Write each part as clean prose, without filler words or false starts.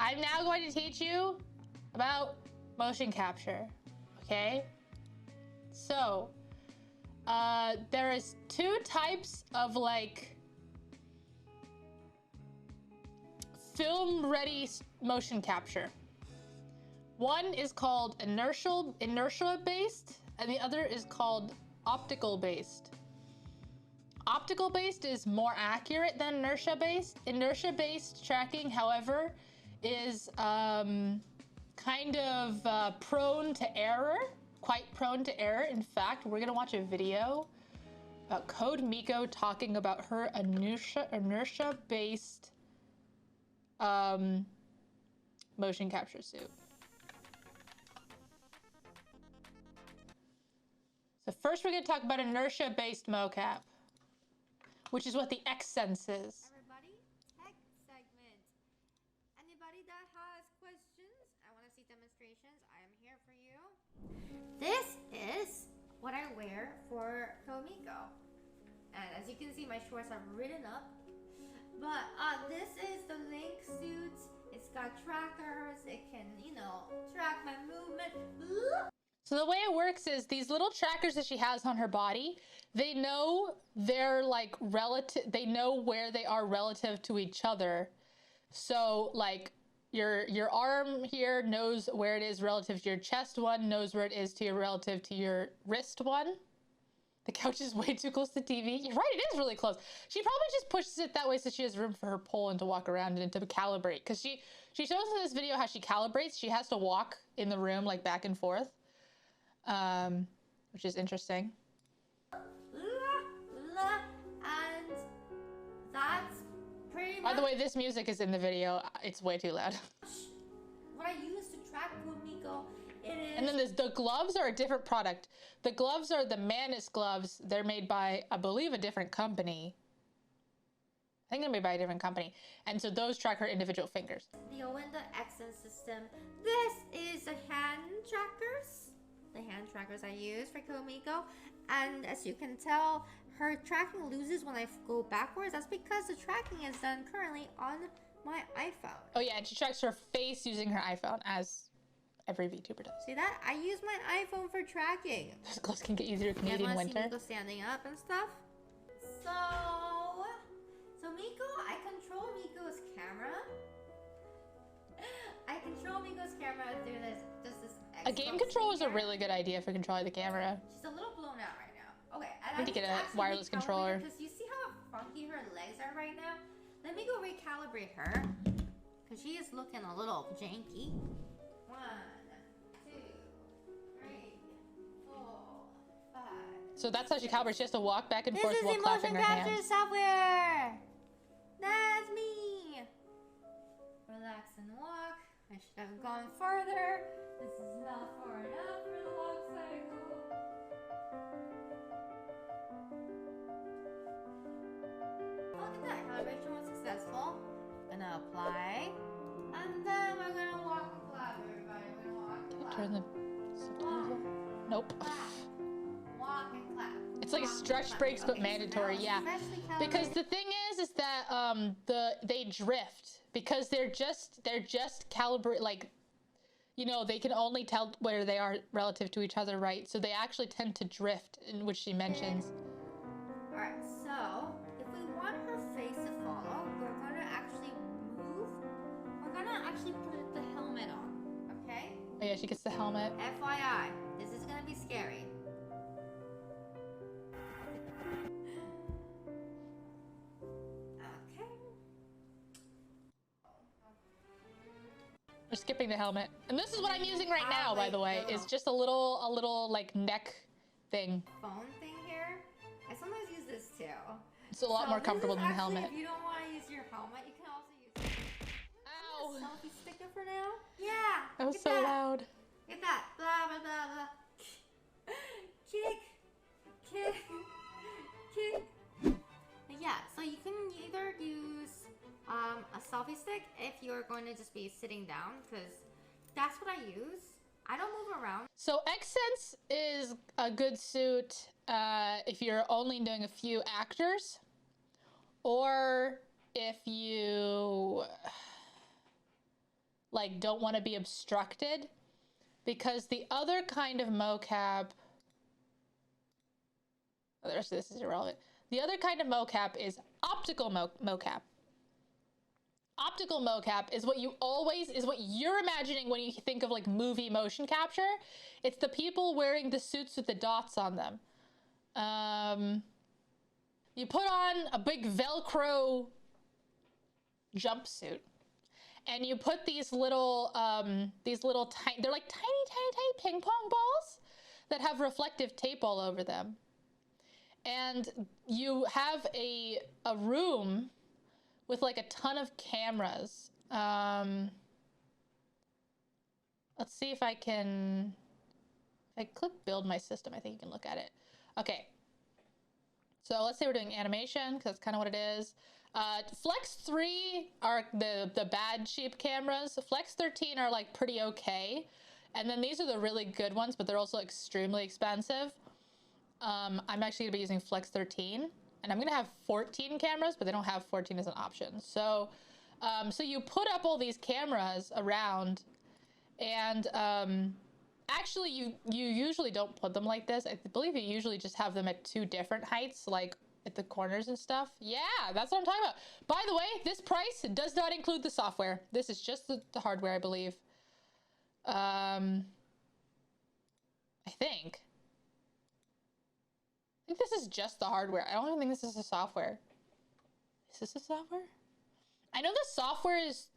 I'm now going to teach you about motion capture, okay? So, there is two types of like film-ready motion capture. One is called inertia-based, and the other is called optical-based. Optical-based is more accurate than inertia-based. Inertia-based tracking, however, is kind of prone to error, quite prone to error. In fact, we're gonna watch a video about Code Miko talking about her inertia-based motion capture suit. So first we're gonna talk about inertia-based mocap, which is what the X-Sense is. Everybody, tech segment. Anybody that has questions, I want to see demonstrations, I am here for you. This is what I wear for Komiko. And as you can see, my shorts are written up. But this is the Link suit. It's got trackers. It can, you know, track my movement. So the way it works is these little trackers that she has on her body, they know they're like relative, they know where they are relative to each other. So like your arm here knows where it is relative to your chest one, knows where it is to your relative to your wrist one. The couch is way too close to the TV. You're right, it is really close. She probably just pushes it that way so she has room for her pole and to walk around and to calibrate. Because she shows in this video how she calibrates. She has to walk in the room like back and forth. Which is interesting. And that's pretty much... By the way, this music is in the video. It's way too loud. What I use to track Komiko, it is... And then the gloves are a different product. The gloves are the Manus gloves. They're made by, I believe, a different company. I think they're made by a different company. And so those track her individual fingers. The Owenda X-Sense system. This is the hand trackers. The hand trackers I use for Komiko, and as you can tell, her tracking loses when I go backwards. That's because the tracking is done currently on my iPhone. Oh yeah, and she tracks her face using her iPhone, as every VTuber does. See that? I use my iPhone for tracking. Those gloves can get you through Canadian winter. See Miko standing up and stuff. So Miko, I control Miko's camera. I control Miko's camera through this A game controller is a really good idea for controlling the camera. She's a little blown out right now. Okay, and I need to get a wireless controller. Because you see how funky her legs are right now? Let me go recalibrate her. Because she is looking a little janky. 1, 2, 3, 4, 5. So that's how she calibrates. She has to walk back and forth while clapping her hands. This is the motion capture software! That's me! Relax and walk. I should have gone farther. This is not far enough for the walk cycle. Look at that, calibration was successful. Gonna apply. And then we're gonna walk and clap, everybody. We're gonna walk and clap. Turn the subtitles on. Nope. Clap. Walk and clap. It's like stretch breaks, but mandatory, yeah. Because the thing is that they drift because they're just calibrate, like, you know, they can only tell where they are relative to each other, right? So they actually tend to drift, in which she mentions. All right, so if we want her face to follow, we're gonna actually move. We're gonna actually put the helmet on, okay? Oh yeah, she gets the helmet. FYI, this is gonna be scary. We're skipping the helmet. And this is what I'm using right now, by the way. It's just a little like neck thing. Phone thing here. I sometimes use this too. It's a lot more comfortable than the helmet. If you don't want to use your helmet, you can also use Ow! selfie sticker for now. Yeah. That was so loud. Get that. Blah blah blah blah. Kick. Yeah. So you can either use a selfie stick if you're going to just be sitting down, because that's what I use. I don't move around. So X-Sense is a good suit if you're only doing a few actors, or if you like don't want to be obstructed, because the other kind of mocap, oh, the rest of this is irrelevant. The other kind of mocap is optical mocap. Optical mocap is what you're imagining when you think of like movie motion capture. It's the people wearing the suits with the dots on them. You put on a big Velcro jumpsuit, and you put these little tiny, they're like tiny ping pong balls that have reflective tape all over them. And you have a room with like a ton of cameras. Let's see if I can, if I click build my system, I think you can look at it. Okay. So let's say we're doing animation, because that's kind of what it is. Flex 3 are the bad cheap cameras. Flex 13 are like pretty okay. And then these are the really good ones, but they're also extremely expensive. I'm actually gonna be using Flex 13, and I'm gonna have 14 cameras, but they don't have 14 as an option. So, so you put up all these cameras around, and actually you usually don't put them like this. I believe you usually just have them at 2 different heights, like at the corners and stuff. Yeah, that's what I'm talking about. By the way, this price does not include the software. This is just the hardware, I believe. I think this is just the hardware. I don't even think this is the software. Is this the software? I know the software is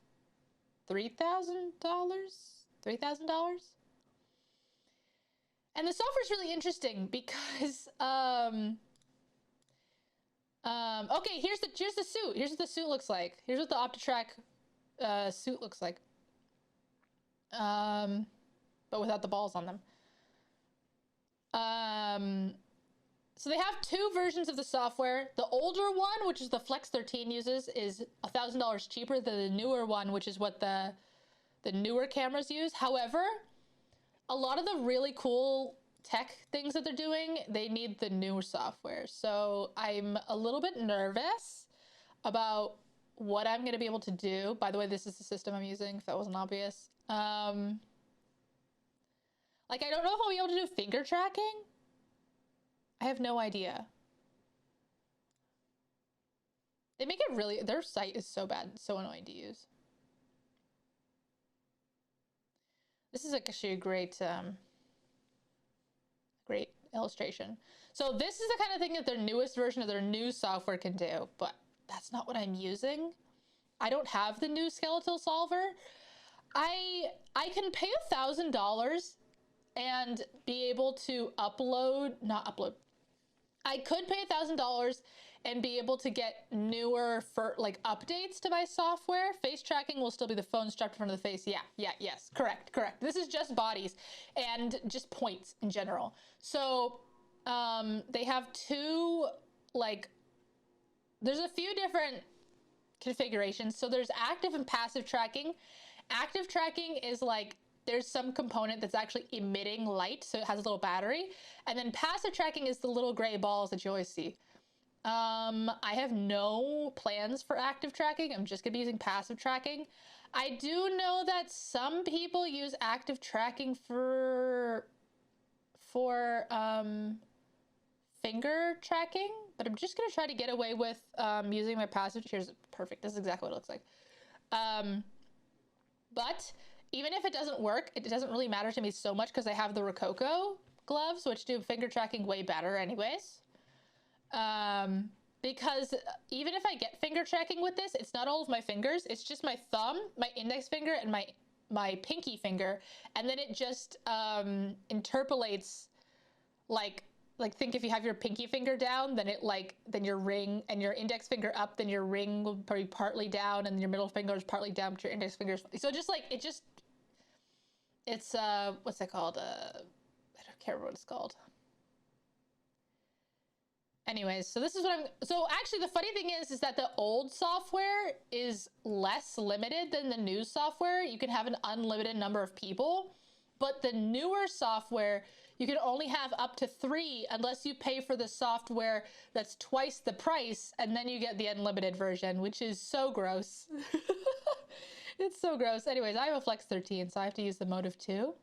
$3,000. $3,000. And the software is really interesting because, okay, here's the suit. Here's what the suit looks like. Here's what the OptiTrack suit looks like. But without the balls on them. So they have 2 versions of the software. The older one, which is the Flex 13 uses, is $1,000 cheaper than the newer one, which is what the newer cameras use. However, a lot of the really cool tech things that they're doing, they need the newer software. So I'm a little bit nervous about what I'm going to be able to do. By the way, this is the system I'm using, if that wasn't obvious. Like, I don't know if I'll be able to do finger tracking. I have no idea. They make it really, their site is so bad, so annoying to use. This is actually a great, great illustration. So this is the kind of thing that their newest version of their new software can do, but that's not what I'm using. I don't have the new skeletal solver. I can pay $1,000 and be able to I could pay $1,000 and be able to get newer like updates to my software. Face tracking will still be the phone strapped in front of the face. Yes, correct. This is just bodies and just points in general. So they have 2, like, there's a few different configurations. So there's active and passive tracking. Active tracking is like, there's some component that's actually emitting light, so it has a little battery. And then passive tracking is the little gray balls that you always see. I have no plans for active tracking. I'm just gonna be using passive tracking. I do know that some people use active tracking for finger tracking, but I'm just gonna try to get away with using my passive. Here's perfect. This is exactly what it looks like. But even if it doesn't work, it doesn't really matter to me so much because I have the Rococo gloves, which do finger tracking way better anyways. Because even if I get finger tracking with this, it's not all of my fingers. It's just my thumb, my index finger, and my pinky finger. And then it just interpolates, like think if you have your pinky finger down, then then your ring, and your index finger up, then your ring will be partly down, and your middle finger is partly down, but your index finger is, so just like, it's what's it called? I don't care what it's called. Anyways, so this is what so actually the funny thing is that the old software is less limited than the new software. You can have an unlimited number of people, but the newer software, you can only have up to 3 unless you pay for the software that's twice the price, and then you get the unlimited version, which is so gross. It's so gross. Anyways, I have a Flex 13, so I have to use the Motive 2.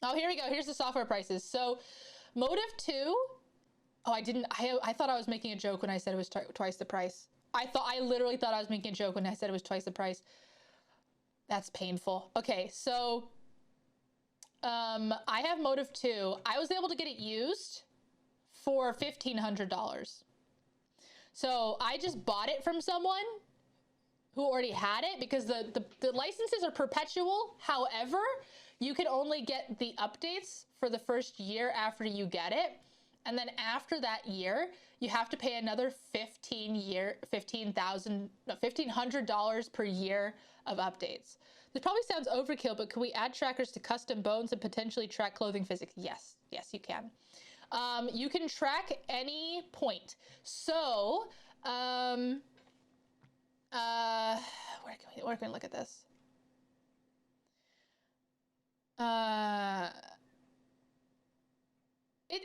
Oh, here we go. Here's the software prices. So Motive 2, oh, I thought I was making a joke when I said it was twice the price. I literally thought I was making a joke when I said it was twice the price. That's painful. Okay, so I have Motive 2. I was able to get it used for $1,500. So I just bought it from someone who already had it because the licenses are perpetual. However, you can only get the updates for the first year after you get it. And then after that year, you have to pay another $1,500 per year of updates. This probably sounds overkill, but can we add trackers to custom bones and potentially track clothing physics? Yes, you can. You can track any point. So, where can we look at this?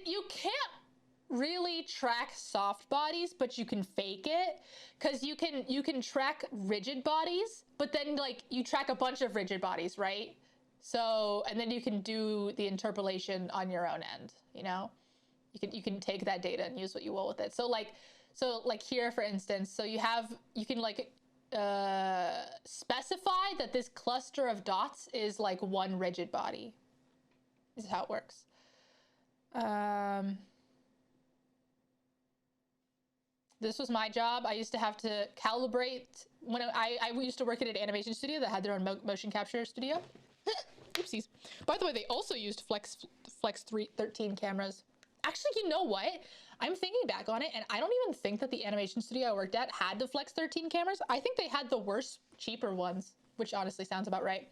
You can't really track soft bodies, but you can fake it, because you can track rigid bodies, but then like you track a bunch of rigid bodies, right? So, and then you can do the interpolation on your own end, you know? You can take that data and use what you will with it. So like here, for instance, so you can like specify that this cluster of dots is like one rigid body. This is how it works. This was my job. I used to have to calibrate when I used to work at an animation studio that had their own motion capture studio. Oopsies. By the way, they also used Flex 13 cameras. Actually, you know what? I'm thinking back on it, and I don't even think that the animation studio I worked at had the Flex 13 cameras. I think they had the worst, cheaper ones, which honestly sounds about right.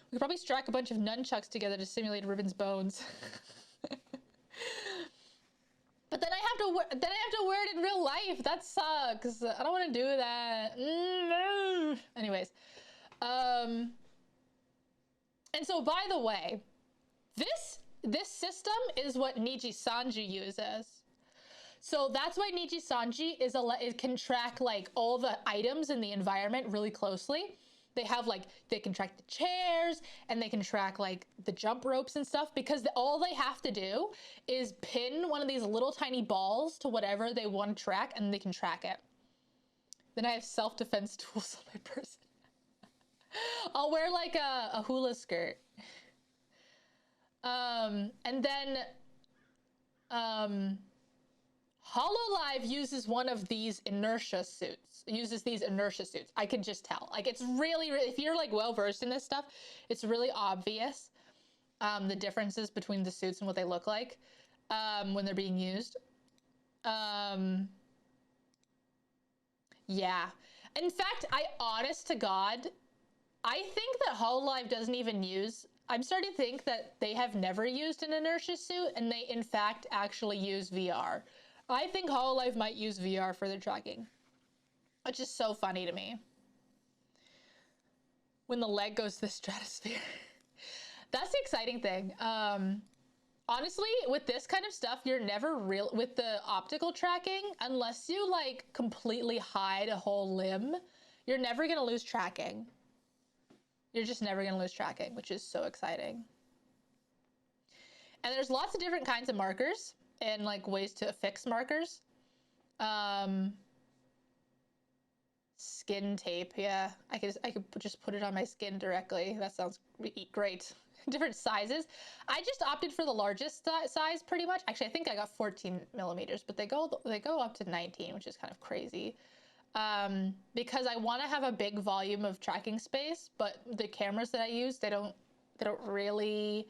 We could probably strap a bunch of nunchucks together to simulate Ribbon's bones. But then I have to wear it in real life. That sucks. I don't want to do that. No. Anyways, and so by the way, this system is what Niji-Sanji uses. So that's why Niji-Sanji it can track like all the items in the environment really closely. They have like, they can track the chairs and they can track like the jump ropes and stuff, because all they have to do is pin one of these little tiny balls to whatever they want to track and they can track it. Then I have self-defense tools on my person. I'll wear like a hula skirt. And then HoloLive uses one of these inertia suits. I can just tell. Like, it's really, if you're like well versed in this stuff, it's really obvious the differences between the suits and what they look like when they're being used. Yeah. In fact, honest to God, I think that HoloLive doesn't even use, I'm starting to think that they have never used an inertia suit and they in fact actually use VR. I think HoloLive might use VR for their tracking, which is so funny to me. When the leg goes to the stratosphere. That's the exciting thing. Honestly, with this kind of stuff, you're never with the optical tracking, unless you like completely hide a whole limb, you're never gonna lose tracking. You're just never gonna lose tracking, which is so exciting. And there's lots of different kinds of markers and like ways to affix markers. Skin tape, yeah. I could just put it on my skin directly. That sounds great. Different sizes. I just opted for the largest size pretty much. Actually, I think I got 14 millimeters, but they go up to 19, which is kind of crazy. Because I want to have a big volume of tracking space, but the cameras that I use, they don't really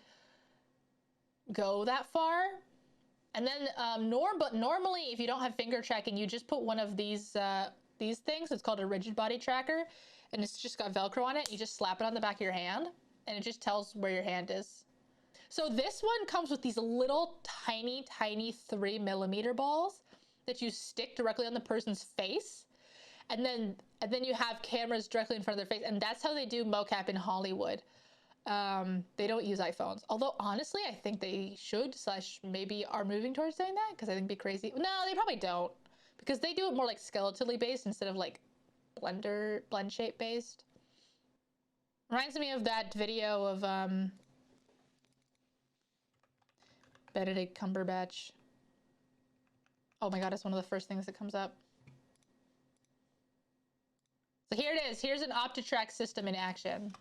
go that far. And then normally, if you don't have finger tracking, you just put one of these things. It's called a rigid body tracker, and it's just got Velcro on it. You just slap it on the back of your hand, and it just tells where your hand is. So this one comes with these little tiny 3 millimeter balls that you stick directly on the person's face. And then you have cameras directly in front of their face. And that's how they do mocap in Hollywood. They don't use iPhones. Although, honestly, I think they should, / maybe are moving towards doing that, because I think it'd be crazy. No, they probably don't. Because they do it more like skeletally based instead of like blend shape based. Reminds me of that video of Benedict Cumberbatch. Oh my god, it's one of the first things that comes up. So here it is. Here's an OptiTrack system in action.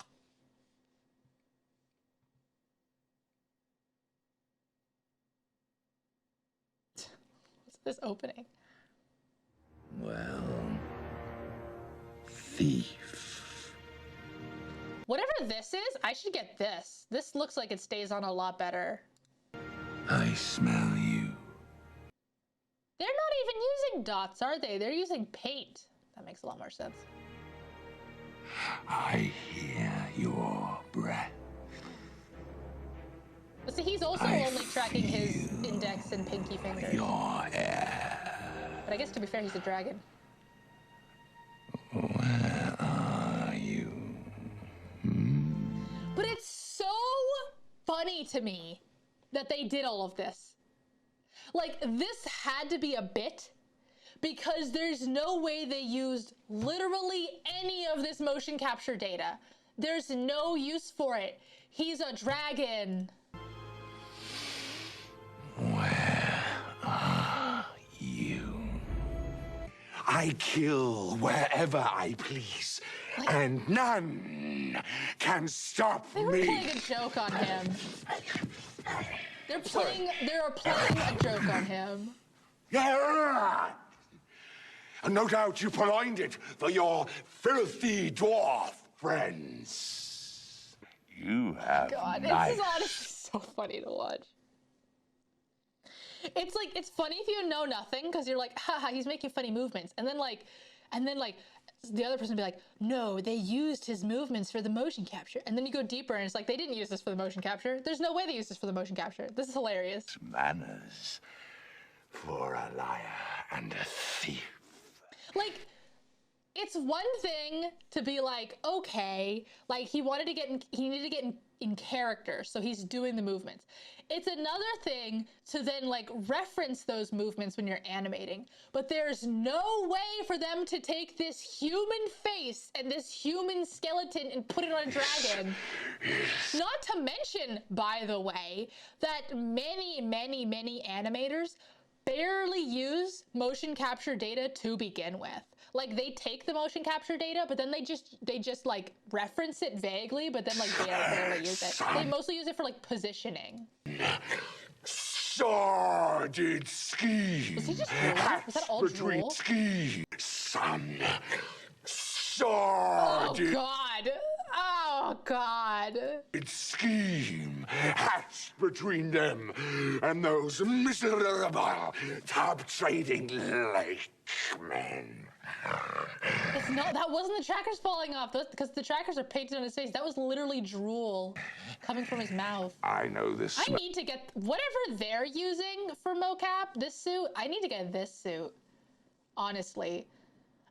What's this opening? Well, thief. Whatever this is, I should get this. This looks like it stays on a lot better. I smell you. They're not even using dots, are they? They're using paint. That makes a lot more sense. I hear your breath. But see, he's also only tracking his index and pinky fingers. Your air. But I guess to be fair, he's a dragon. Where are you? But it's so funny to me that they did all of this. Like, this had to be a bit because there's no way they used literally any of this motion capture data. There's no use for it. He's a dragon. Where are you? I kill wherever I please, and none can stop They were me. playing a joke on him. They're playing a joke on him. Yeah. And no doubt you purloined it for your filthy dwarf friends. You have God, knife. this is honestly so funny to watch. It's like, it's funny if you know nothing, because you're like, haha, he's making funny movements. And then the other person would be like, no, they used his movements for the motion capture. And then you go deeper and it's like, they didn't use this for the motion capture. There's no way they used this for the motion capture. This is hilarious. Manners for a liar and a thief. Like, it's one thing to be like, okay, like he needed to get in character, so he's doing the movements. It's another thing to then like reference those movements when you're animating, but there's no way for them to take this human face and this human skeleton and put it on a dragon. Not to mention, by the way, that many animators barely use motion capture data to begin with. Like, they take the motion capture data, but then they just like reference it vaguely, but then like barely use it. They mostly use it for like positioning. Sordid scheme. Was he just drooling? Was that all drool? Scheme. Son. Oh Sordid. God. Oh God. Scheme hatched between them and those miserable top trading lake men. That wasn't the trackers falling off, because the trackers are painted on his face. That was literally drool coming from his mouth. I know this. I need to get whatever they're using for mocap, this suit. I need to get this suit, honestly.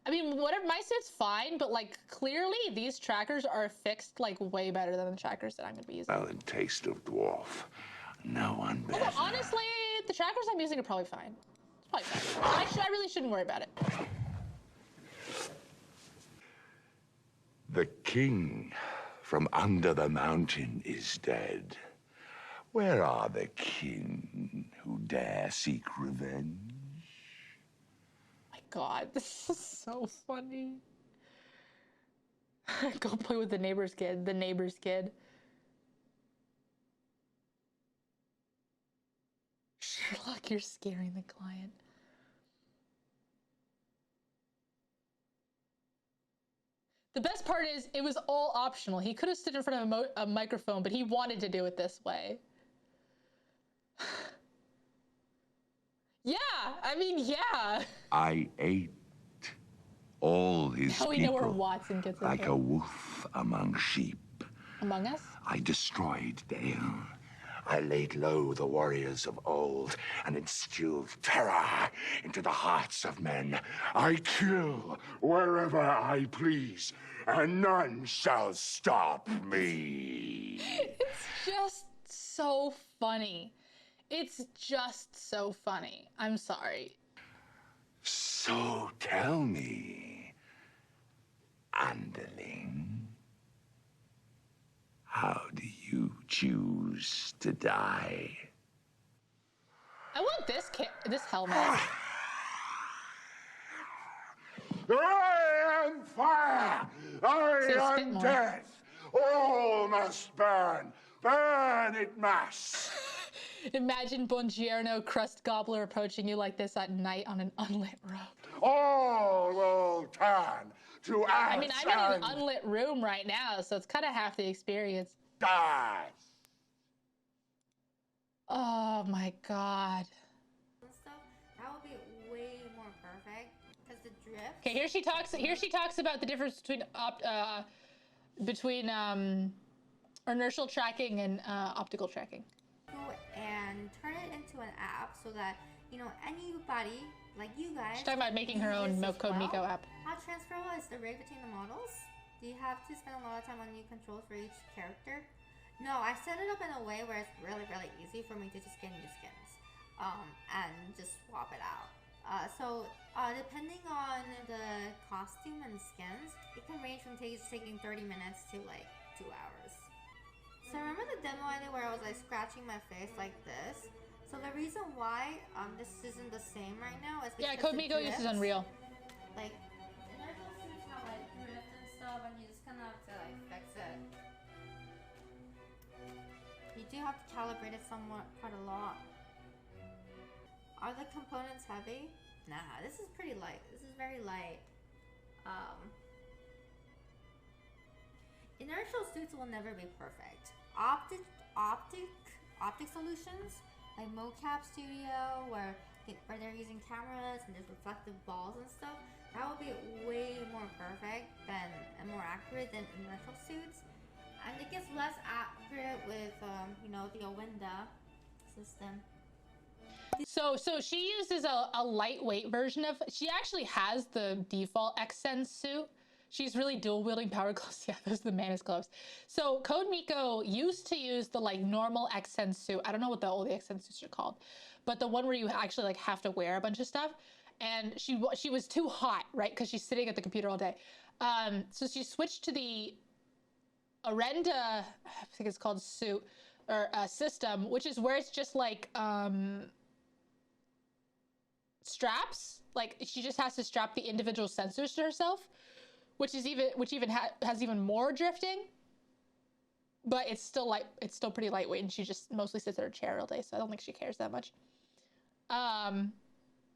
I mean, whatever, my suit's fine, but like clearly these trackers are fixed like way better than the trackers that I'm gonna be using. Well, and taste of dwarf. No one better. Although honestly, the trackers I'm using are probably fine. It's probably fine. I really shouldn't worry about it. The king from under the mountain is dead. Where are the kin who dare seek revenge? My God, this is so funny. Go play with the neighbor's kid. The neighbor's kid. Sherlock, you're scaring the client. The best part is, it was all optional. He could have stood in front of a microphone, but he wanted to do it this way. Yeah, I mean, yeah. I ate all his Now we know where people Watson gets it like from. a wolf among sheep. Among Us? I destroyed Dale. I laid low the warriors of old and instilled terror into the hearts of men. I kill wherever I please, and none shall stop me. It's just so funny. It's just so funny. I'm sorry. So tell me, underling, choose to die. I want this helmet. I am fire! I am more. death! All must burn! Burn it must! Imagine Buongiorno Crust Gobbler approaching you like this at night on an unlit road. All will turn to ash. I mean, I'm in an unlit room right now, so it's kind of half the experience. Die. Oh my god. That would be way more perfect because the drift. Okay, here she talks about the difference between inertial tracking and optical tracking. And turn it into an app so that, you know, anybody like you guys. She's talking about making her own Code Miko app. How transferable is the rig between the models? Do you have to spend a lot of time on new controls for each character? No, I set it up in a way where it's really, really easy for me to just get new skins and just swap it out. Depending on the costume and skins, it can range from taking 30 minutes to like 2 hours. So remember the demo I did where I was like scratching my face like this? So the reason why this isn't the same right now is because Code Miko uses Unreal. Like, inertial suits have like drift and stuff, and you just kind of have to like fix it. You do have to calibrate it somewhat, quite a lot. Are the components heavy? Nah, this is pretty light. This is very light. Inertial suits will never be perfect. Optic solutions like Mocap Studio, where they're using cameras and there's reflective balls and stuff, that would be way more perfect than and more accurate than inertial suits. And it gets less accurate with you know, the Owinda system. So she uses a lightweight version of. She actually has the default Xsense suit. She's really dual wielding power gloves. Yeah, those are the Manus gloves. So Code Miko used to use the like normal Xsense suit. I don't know what all the Xsense suits are called, but the one where you actually like have to wear a bunch of stuff. And she was too hot, right? Because she's sitting at the computer all day. So she switched to the Orenda, I think it's called suit or system, which is where it's just like straps. Like she just has to strap the individual sensors to herself, which has even more drifting. But it's still pretty lightweight, and she just mostly sits at her chair all day, so I don't think she cares that much.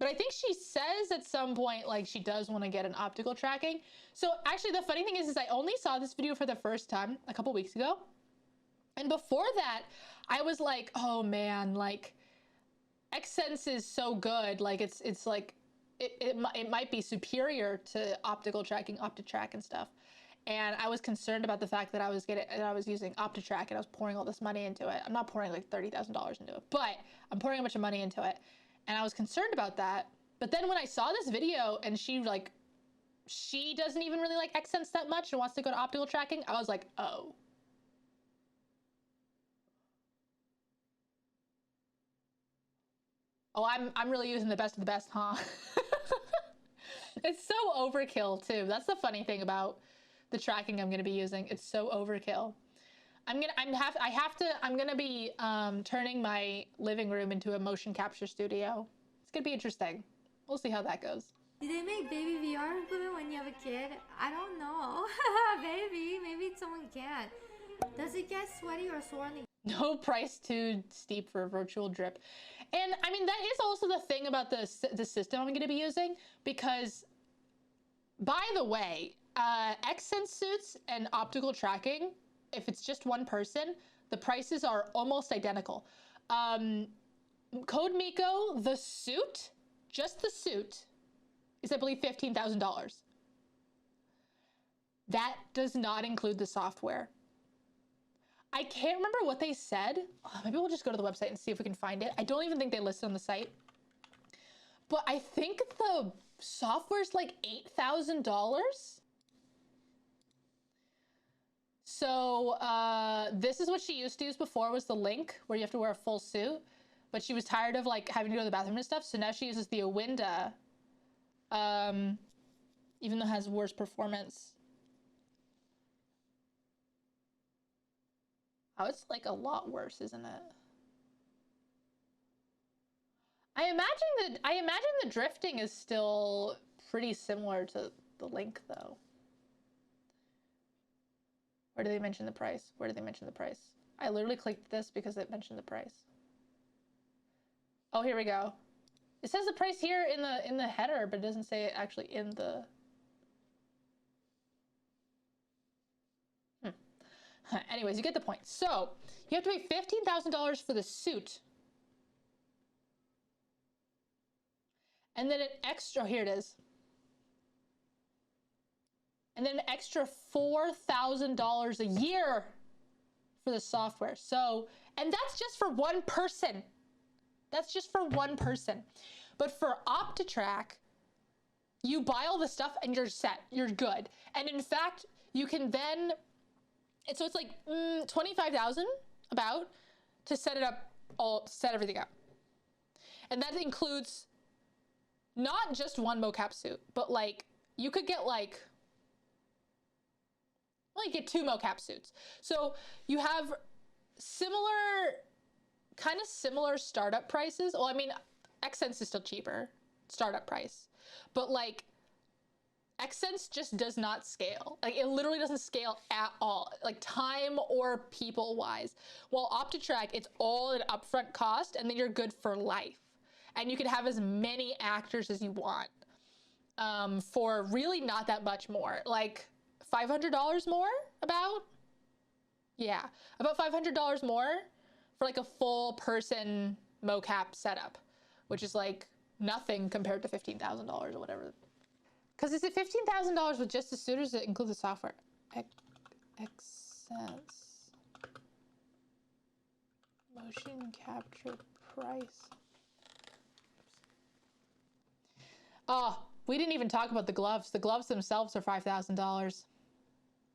But I think she says at some point, like, she does want to get an optical tracking. So actually, the funny thing is I only saw this video for the first time a couple weeks ago. And before that, I was like, oh man, like, Xsense is so good. Like, it's like, it might be superior to optical tracking, OptiTrack and stuff. And I was concerned about the fact that I was using OptiTrack and I was pouring all this money into it. I'm not pouring like $30,000 into it, but I'm pouring a bunch of money into it. And I was concerned about that. But then when I saw this video and she doesn't even really like Xsense that much and wants to go to optical tracking, I was like, oh. Oh, I'm really using the best of the best, huh? It's so overkill too. That's the funny thing about the tracking I'm gonna be using. It's so overkill. I'm gonna be turning my living room into a motion capture studio. It's gonna be interesting. We'll see how that goes. Do they make baby VR equipment when you have a kid? I don't know. Maybe someone can. Does it get sweaty or sore on the... No price too steep for a virtual drip. And I mean, that is also the thing about the system I'm going to be using, because, by the way, Xsense suits and optical tracking, if it's just one person, the prices are almost identical. Code Miko, the suit, just the suit, is I believe $15,000. That does not include the software. I can't remember what they said. Maybe we'll just go to the website and see if we can find it. I don't even think they listed on the site. But I think the software's like $8,000. So this is what she used to use before, was the Link, where you have to wear a full suit. But she was tired of like having to go to the bathroom and stuff. So now she uses the Owinda, even though it has worse performance. Oh, it's like a lot worse, isn't it? I imagine the drifting is still pretty similar to the Link, though. Where do they mention the price? Where do they mention the price? I literally clicked this because it mentioned the price. Oh, here we go. It says the price here in the header, but it doesn't say it actually in the... Anyways, you get the point. So, you have to pay $15,000 for the suit. And then an extra, here it is. And then an extra $4,000 a year for the software. So, and that's just for one person. That's just for one person. But for OptiTrack, you buy all the stuff and you're set. You're good. And in fact, you can then, and so it's like $25,000 about to set it up, set everything up. And that includes not just one mocap suit, but like you could get like, well, you get 2 mocap suits. So you have kind of similar startup prices. Well, I mean, Xsense is still cheaper, startup price, but like Xsense just does not scale. Like it literally doesn't scale at all, like time or people wise. While OptiTrack, it's all an upfront cost and then you're good for life. And you can have as many actors as you want for really not that much more. Like $500 more about? Yeah, about $500 more for like a full person mocap setup, which is like nothing compared to $15,000 or whatever. Because is it $15,000 with just the suit or does it include the software? Xsense. Motion capture price. Oh, we didn't even talk about the gloves. The gloves themselves are $5,000.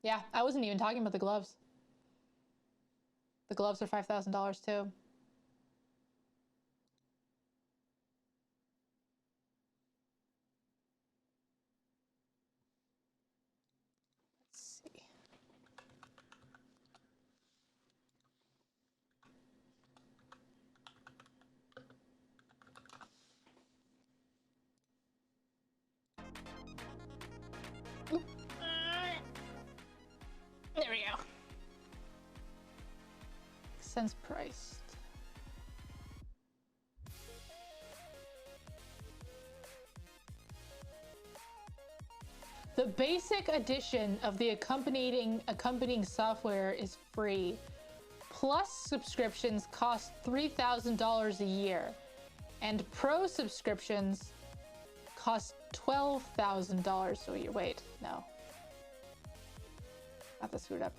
Yeah, I wasn't even talking about the gloves. The gloves are $5,000 too. Let's see. There we go. Cents priced. The basic edition of the accompanying software is free. Plus subscriptions cost $3,000 a year, and pro subscriptions cost $12,000 a year. Wait, no. Got this screwed up.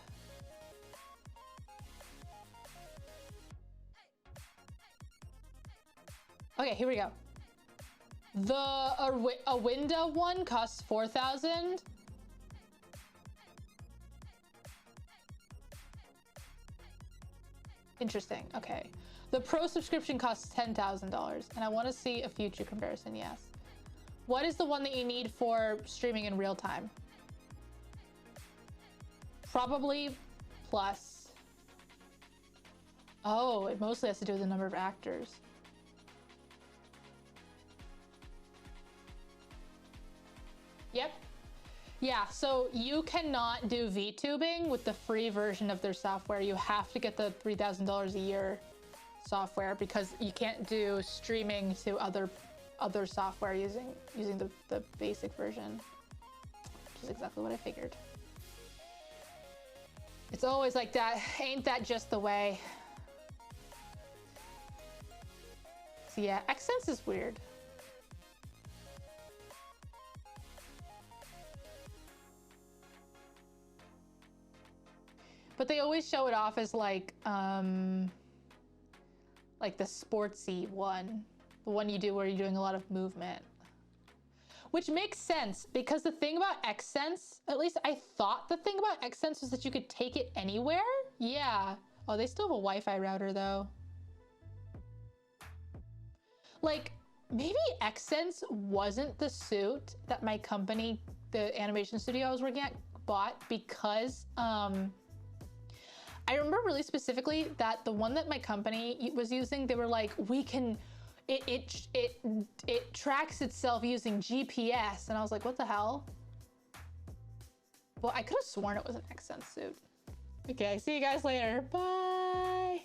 Okay, here we go. A window one costs $4,000. Interesting. Okay. The pro subscription costs $10,000, and I want to see a future comparison. Yes. What is the one that you need for streaming in real time? Probably plus. Oh, it mostly has to do with the number of actors. Yep. Yeah, so you cannot do VTubing with the free version of their software. You have to get the $3,000 a year software because you can't do streaming to other software using the basic version, which is exactly what I figured. It's always like that. Ain't that just the way? So yeah, Xsense is weird. But they always show it off as like the sportsy one, the one you do where you're doing a lot of movement. Which makes sense because the thing about Xsense, at least I thought the thing about Xsense was that you could take it anywhere. Yeah. Oh, they still have a Wi-Fi router though. Like maybe Xsense wasn't the suit that my company, the animation studio I was working at, bought because I remember really specifically that the one that my company was using, they were like, we can, it tracks itself using GPS. And I was like, what the hell? Well, I could have sworn it was an accent suit. Okay, see you guys later. Bye.